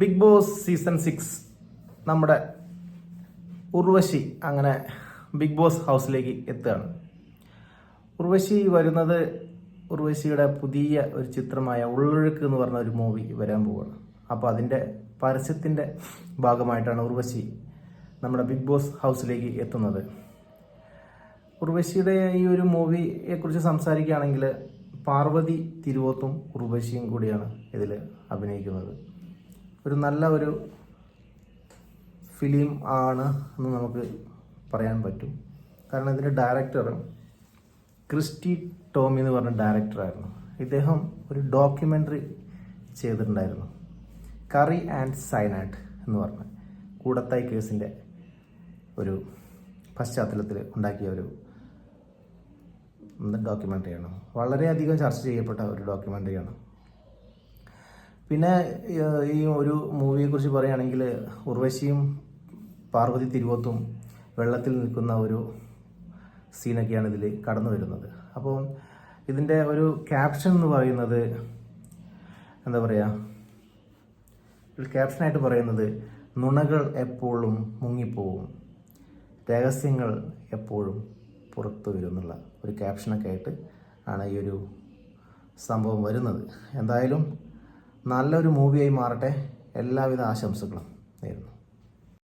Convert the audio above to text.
Big boss season 6 നമ്മുടെ ഉർവശി അങ്ങനെ big boss ഹൗസിലേക്ക് എത്തുകയാണ്. ഉർവശി വരുന്നത് ഉർവശിയുടെ പുതിയ ഒരു ചിത്രമായ ഉള്ളൊഴുക്ക് എന്ന് പറഞ്ഞ ഒരു മൂവി വരാൻ പോവുകയാണ്. അപ്പോൾ അതിൻ്റെ പരസ്യത്തിൻ്റെ ഭാഗമായിട്ടാണ് ഉർവശി നമ്മുടെ ബിഗ് ബോസ് ഹൗസിലേക്ക് എത്തുന്നത്. ഉർവശിയുടെ ഈ ഒരു മൂവിയെക്കുറിച്ച് സംസാരിക്കുകയാണെങ്കിൽ പാർവതി തിരുവോത്തും ഉർവശിയും കൂടിയാണ് ഇതിൽ അഭിനയിക്കുന്നത്. ഒരു നല്ല ഒരു ഫിലിം ആണ് എന്ന് നമുക്ക് പറയാൻ പറ്റും. കാരണം ഇതിൻ്റെ ഡയറക്ടർ ക്രിസ്റ്റി ടോമി എന്ന് പറഞ്ഞ ഡയറക്ടറായിരുന്നു. ഇദ്ദേഹം ഒരു ഡോക്യുമെൻ്ററി ചെയ്തിട്ടുണ്ടായിരുന്നു, കറി ആൻഡ് സൈനാറ്റ് എന്ന് പറഞ്ഞ കൂടത്തായി കേസിൻ്റെ ഒരു പശ്ചാത്തലത്തിൽ ഉണ്ടാക്കിയ ഒരു ഡോക്യുമെൻ്ററിയാണ്. വളരെയധികം ചർച്ച ചെയ്യപ്പെട്ട ഒരു ഡോക്യുമെൻ്ററിയാണ്. പിന്നെ ഈ ഒരു മൂവിയെക്കുറിച്ച് പറയുകയാണെങ്കിൽ ഉർവശിയും പാർവതി തിരുവോത്തും വെള്ളത്തിൽ നിൽക്കുന്ന ഒരു സീനൊക്കെയാണ് ഇതിൽ കടന്നു വരുന്നത്. അപ്പോൾ ഇതിൻ്റെ ഒരു ക്യാപ്ഷൻ എന്ന് പറയുന്നത് എന്താ പറയുക, ക്യാപ്ഷനായിട്ട് പറയുന്നത് നുണകൾ എപ്പോഴും മുങ്ങിപ്പോവും, രഹസ്യങ്ങൾ എപ്പോഴും പുറത്തു വരും എന്നുള്ള ഒരു ക്യാപ്ഷനൊക്കെ ആയിട്ട് ആണ് ഈ ഒരു സംഭവം വരുന്നത്. എന്തായാലും നല്ലൊരു മൂവിയായി മാറട്ടെ. എല്ലാവിധ ആശംസകളും നേരുന്നു.